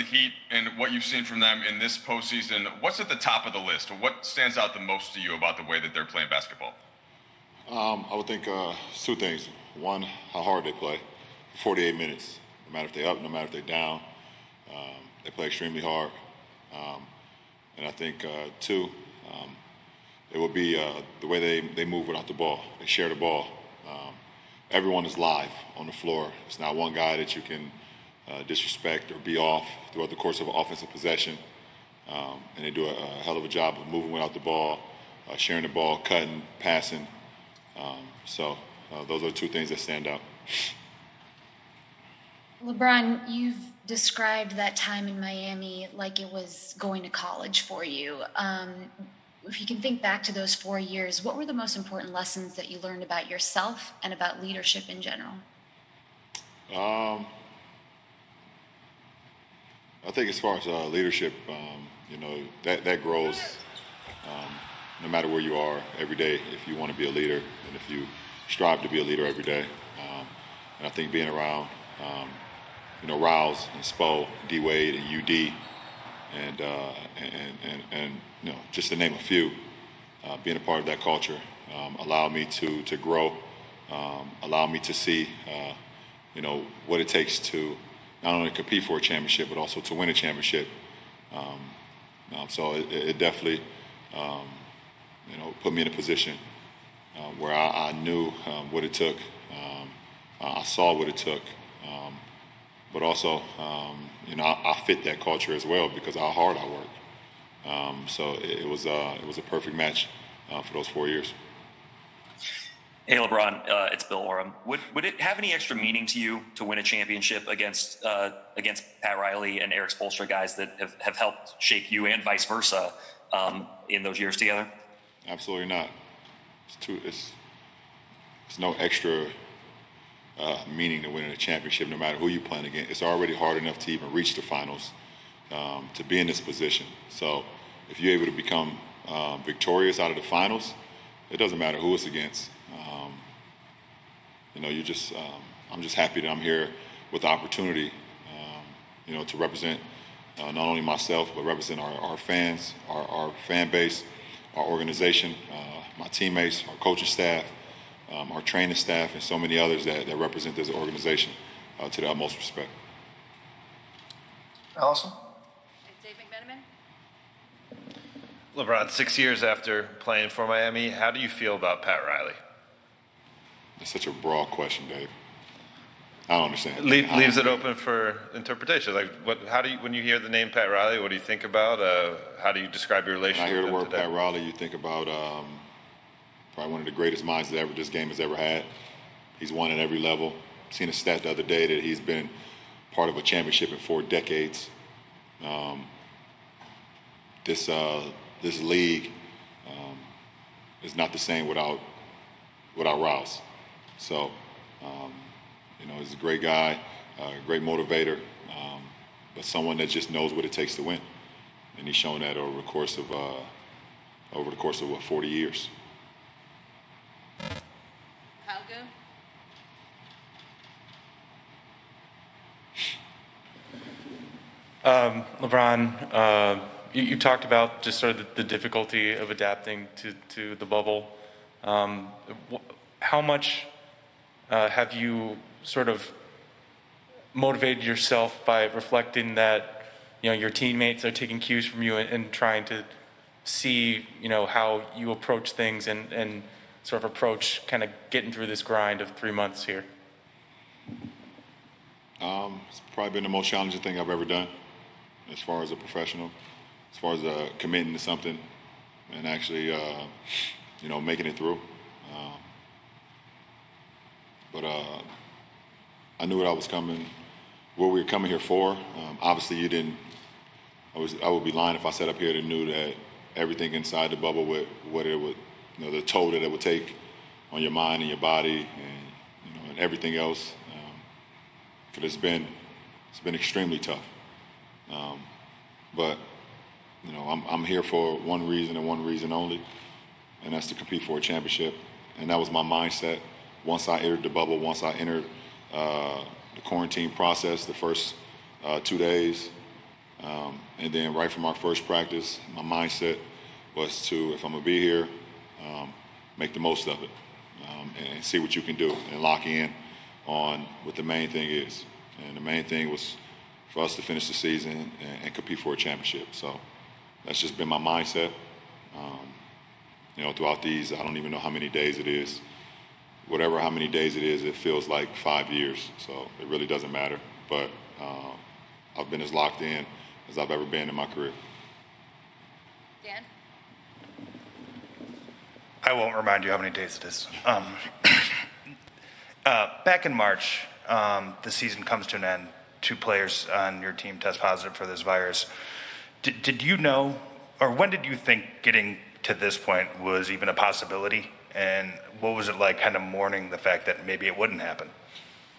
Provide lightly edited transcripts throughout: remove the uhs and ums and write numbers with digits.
Heat and what you've seen from them in this postseason, what's at the top of the list? What stands out the most to you about the way that they're playing basketball? I would think two things. One, how hard they play. 48 minutes, no matter if they're up, no matter if they're down. They play extremely hard. And I think, two, it would be the way they move without the ball. They share the ball. Everyone is live on the floor. It's not one guy that you can disrespect or be off throughout the course of an offensive possession. And they do a hell of a job of moving without the ball, sharing the ball, cutting, passing. So those are the two things that stand out. LeBron, you've described that time in Miami like it was going to college for you. If you can think back to those 4 years, what were the most important lessons that you learned about yourself and about leadership in general? I think as far as leadership, that grows no matter where you are every day if you want to be a leader and if you strive to be a leader every day. And I think being around, Riles and Spo, D Wade and UD, and just to name a few, being a part of that culture allowed me to grow, allowed me to see, what it takes to not only compete for a championship but also to win a championship. So it definitely, put me in a position where I knew what it took. I saw what it took. But also, I fit that culture as well because of how hard I work. So it was a perfect match for those 4 years. Hey, LeBron, it's Bill Oram. Would it have any extra meaning to you to win a championship against Pat Riley and Erik Spoelstra, guys that have helped shape you and vice versa in those years together? Absolutely not. It's no extra meaning to winning a championship, no matter who you're playing against. It's already hard enough to even reach the finals, to be in this position. So if you're able to become victorious out of the finals, it doesn't matter who it's against. I'm just happy that I'm here with the opportunity, to represent not only myself, but represent our fans, our fan base, our organization, my teammates, our coaching staff, our training staff, and so many others that represent this organization to the utmost respect. Allison? Dave McMenamin? LeBron, 6 years after playing for Miami, how do you feel about Pat Riley? That's such a broad question, Dave. I don't understand. Leaves it open for interpretation. Like, when you hear the name Pat Riley, what do you think about? How do you describe your relationship? When I hear the with word him today? Pat Riley, you think about probably one of the greatest minds that this game has ever had. He's won at every level. Seen a stat the other day that he's been part of a championship in 4 decades. This league is not the same without Rouse. So, he's a great guy, great motivator, but someone that just knows what it takes to win, and he's shown that over the course of 40 years. LeBron, you talked about just sort of the difficulty of adapting to the bubble. How much have you sort of motivated yourself by reflecting that, your teammates are taking cues from you and trying to see, how you approach things and sort of approach kind of getting through this grind of 3 months here? It's probably been the most challenging thing I've ever done as far as a professional, as far as committing to something and actually, making it through. But I knew what I was coming, what we were coming here for. Obviously, you didn't. I would be lying if I sat up here and knew that everything inside the bubble would, what it would, the toll that it would take on your mind and your body, and everything else. But it's been extremely tough. But I'm here for one reason and one reason only, and that's to compete for a championship. And that was my mindset once I entered the bubble, once I entered the quarantine process, the first 2 days. And then right from our first practice, my mindset was to, if I'm going to be here, make the most of it and see what you can do and lock in on what the main thing is. And the main thing was for us to finish the season and compete for a championship. So that's just been my mindset. Throughout these, I don't even know how many days it is. How many days it is, it feels like 5 years. So it really doesn't matter. But I've been as locked in as I've ever been in my career. Dan? I won't remind you how many days it is. Back in March, the season comes to an end. 2 players on your team test positive for this virus. Did you know, or when did you think getting to this point was even a possibility? And what was it like kind of mourning the fact that maybe it wouldn't happen?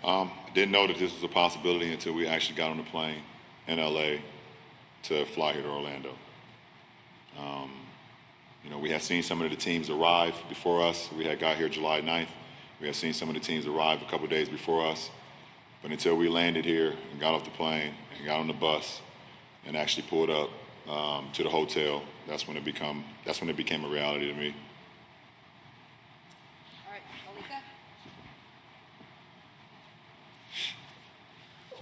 I didn't know that this was a possibility until we actually got on the plane in LA to fly here to Orlando. We had seen some of the teams arrive before us. We had got here July 9th. We had seen some of the teams arrive a couple of days before us. But until we landed here and got off the plane and got on the bus and actually pulled up to the hotel, that's when it became a reality to me. All right, Malika?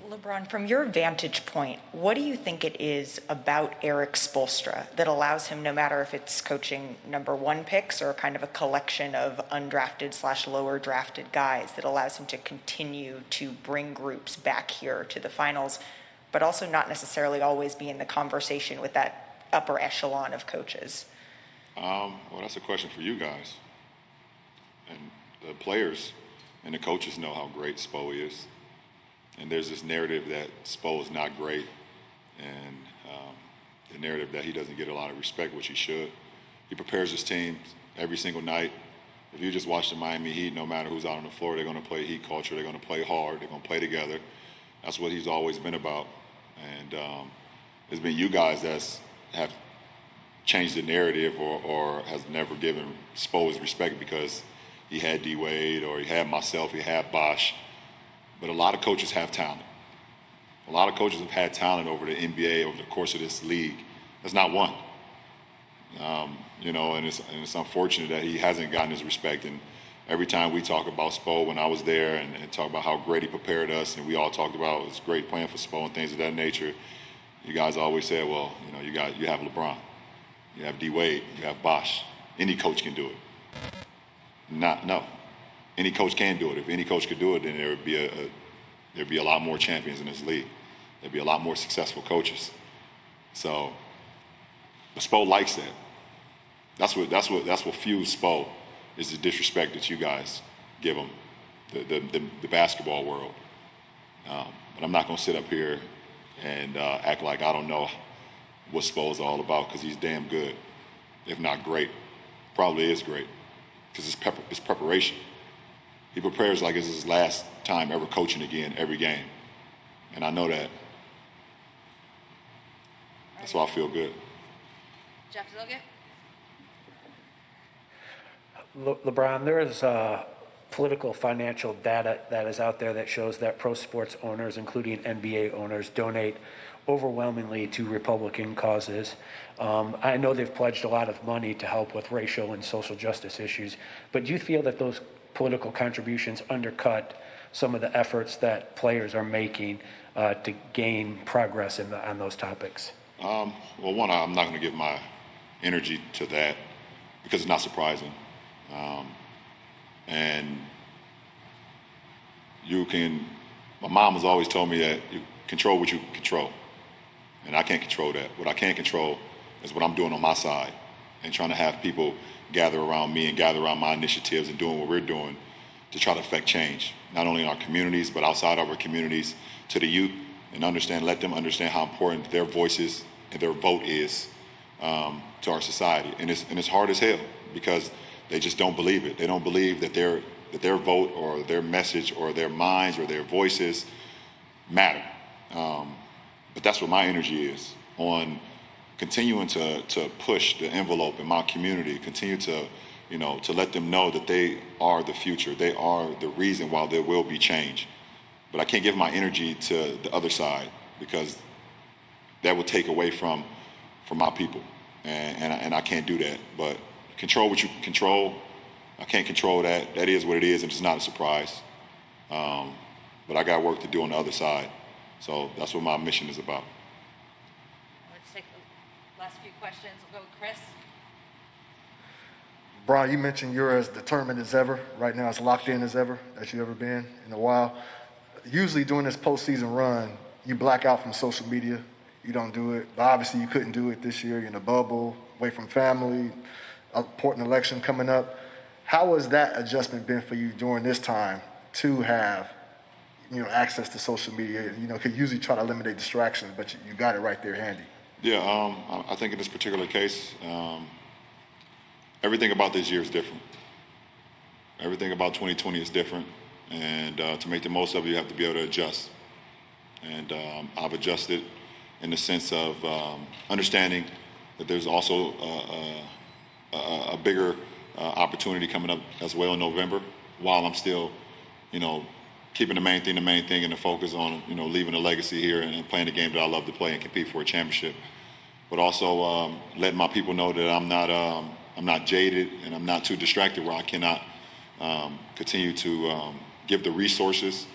LeBron, from your vantage point, what do you think it is about Erik Spoelstra that allows him, no matter if it's coaching number 1 picks or kind of a collection of undrafted / lower drafted guys, that allows him to continue to bring groups back here to the finals, but also not necessarily always be in the conversation with that upper echelon of coaches? Well, that's a question for you guys. And the players and the coaches know how great Spo is. And there's this narrative that Spo is not great, and the narrative that he doesn't get a lot of respect, which he should. He prepares his team every single night. If you just watch the Miami Heat, no matter who's out on the floor, they're going to play Heat culture. They're going to play hard. They're going to play together. That's what he's always been about. And it's been you guys that have changed the narrative or has never given Spo his respect because he had D-Wade or he had myself, he had Bosh. But a lot of coaches have talent. A lot of coaches have had talent over the NBA over the course of this league. That's not one. And it's unfortunate that he hasn't gotten his respect. And every time we talk about Spo, when I was there and talk about how great he prepared us, and we all talked about it was great playing for Spo and things of that nature, you guys always said, well, you have LeBron, you have D-Wade, you have Bosh. Any coach can do it. No. Any coach can do it. If any coach could do it, then there'd be a lot more champions in this league. There'd be a lot more successful coaches. So, but Spo likes that. That's what fuels Spo is the disrespect that you guys give him, the basketball world. But I'm not going to sit up here and act like I don't know what Spo is all about because he's damn good, if not great. Probably is great because it's preparation. He prepares like it's his last time ever coaching again every game. And I know that. That's why I feel good. Jeff Zilgett? LeBron, there is political financial data that is out there that shows that pro sports owners, including NBA owners, donate overwhelmingly to Republican causes. I know they've pledged a lot of money to help with racial and social justice issues, but do you feel that those political contributions undercut some of the efforts that players are making to gain progress on those topics? Well, one, I'm not going to give my energy to that because it's not surprising. And my mom has always told me that you control what you can control. And I can't control that. What I can control is what I'm doing on my side and trying to have people gather around me and gather around my initiatives and doing what we're doing to try to affect change, not only in our communities, but outside of our communities, to the youth, and let them understand how important their voices and their vote is to our society. And it's hard as hell because they just don't believe it. They don't believe that their vote or their message or their minds or their voices matter. But that's what my energy is on continuing to push the envelope in my community, continue to let them know that they are the future. They are the reason why there will be change. But I can't give my energy to the other side because that would take away from my people, and I can't do that. But control what you can control. I can't control that. That is what it is, and it's not a surprise. But I got work to do on the other side. So that's what my mission is about. Let's take the last few questions. We'll go with Chris. Brian, you mentioned you're as determined as ever, right now as locked in as ever, as you've ever been in a while. Usually during this postseason run, you black out from social media. You don't do it. But obviously you couldn't do it this year. You're in a bubble, away from family, an important election coming up. How has that adjustment been for you during this time to have, access to social media? Could usually try to eliminate distractions, but you got it right there handy. Yeah, I think in this particular case, everything about this year is different. Everything about 2020 is different, and to make the most of it, you have to be able to adjust. And I've adjusted in the sense of understanding that there's also a bigger opportunity coming up as well in November, while I'm still, keeping the main thing and the focus on, leaving a legacy here and playing the game that I love to play and compete for a championship. But also letting my people know that I'm not jaded and I'm not too distracted where I cannot continue to give the resources,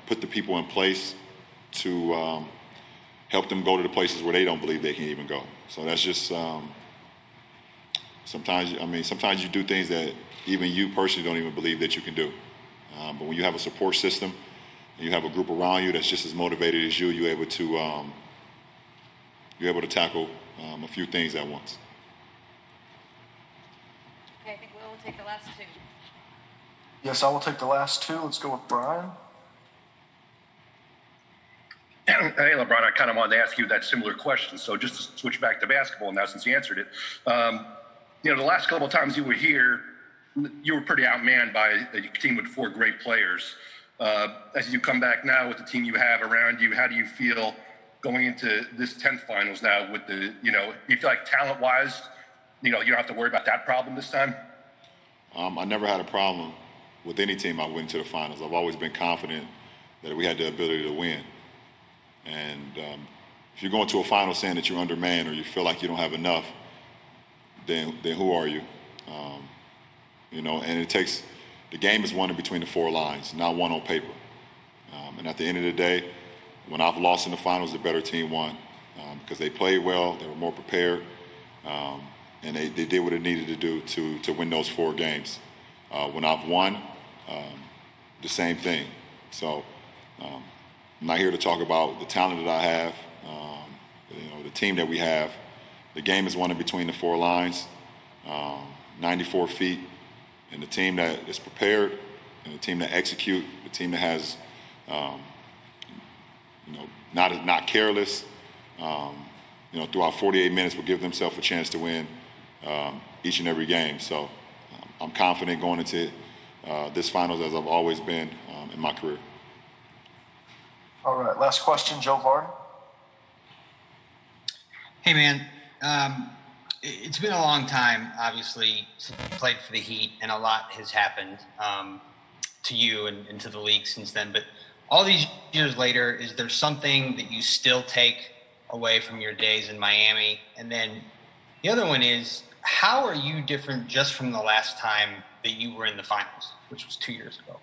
put the people in place to help them go to the places where they don't believe they can even go. So that's just sometimes you do things that even you personally don't even believe that you can do. But when you have a support system and you have a group around you that's just as motivated as you, you're able to tackle a few things at once. Okay, I think we'll take the last two. Yes, I will take the last two. Let's go with Brian. Hey, LeBron, I kind of wanted to ask you that similar question. So just to switch back to basketball now, since you answered it, the last couple of times you were here, you were pretty outmanned by a team with 4 great players. As you come back now with the team you have around you, how do you feel going into this 10th finals now with the, you feel like talent-wise, you don't have to worry about that problem this time? I never had a problem with any team I went to the finals. I've always been confident that we had the ability to win. And if you're going to a final saying that you're undermanned or you feel like you don't have enough, then who are you? And it takes, the game is won in between the 4 lines, not won on paper. And at the end of the day, when I've lost in the finals, the better team won because they played well, they were more prepared, and they did what it needed to do to win those 4 games. When I've won, the same thing. So I'm not here to talk about the talent that I have, the team that we have. The game is won in between the 4 lines, 94 feet, and the team that is prepared, and the team that execute, the team that has, not careless, throughout 48 minutes will give themselves a chance to win each and every game. So I'm confident going into this finals as I've always been in my career. All right, last question, Joe Varden. Hey, man. It's been a long time, obviously, since you played for the Heat, and a lot has happened to you and to the league since then. But all these years later, is there something that you still take away from your days in Miami? And then the other one is, how are you different just from the last time that you were in the finals, which was 2 years ago?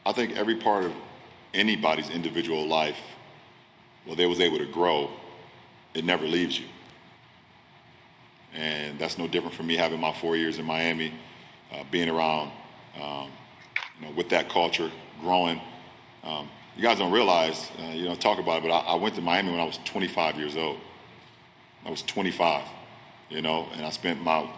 I think every part of anybody's individual life, where they was able to grow, it never leaves you. And that's no different from me having my 4 years in Miami, being around, with that culture, growing. You guys don't realize, talk about it, but I went to Miami when I was 25 years old. I was 25, and I spent I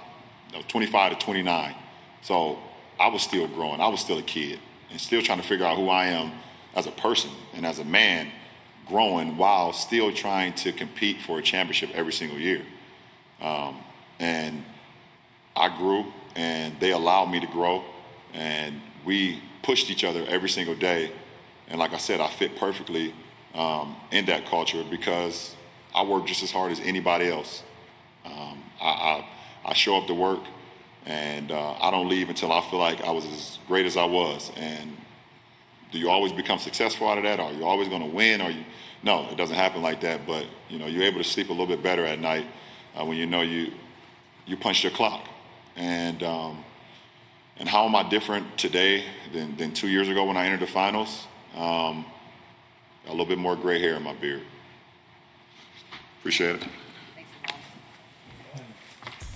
was 25 to 29. So I was still growing. I was still a kid and still trying to figure out who I am as a person and as a man, growing while still trying to compete for a championship every single year. And I grew, and they allowed me to grow, and we pushed each other every single day. And like I said, I fit perfectly in that culture because I work just as hard as anybody else. I show up to work, and I don't leave until I feel like I was as great as I was. And do you always become successful out of that? Are you always going to win? No, it doesn't happen like that. But you're able to sleep a little bit better at night when you punched your clock. And how am I different today than 2 years ago when I entered the finals? A little bit more gray hair in my beard. Appreciate it.